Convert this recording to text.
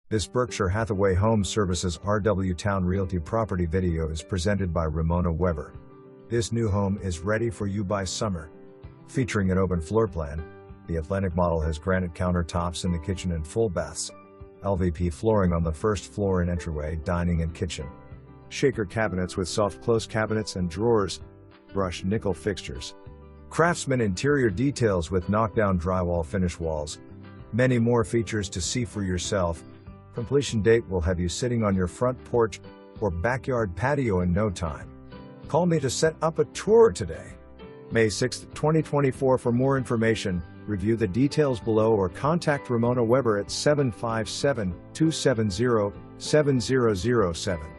This Berkshire Hathaway Home Services RW Towne Realty property video is presented by Ramona Weber. This new home is ready for you by summer. Featuring an open floor plan, the Atlantic model has granite countertops in the kitchen and full baths. LVP flooring on the first floor and entryway, dining and kitchen. Shaker cabinets with soft close cabinets and drawers. Brushed nickel fixtures. CRaftsman interior details with knockdown drywall finish walls. Many more features to see for yourself. Completion date will have you sitting on your front porch or backyard patio in no time. Call me to set up a tour today. May 6, 2024. For more information, review the details below or contact Ramona Weber at 757-270-7007.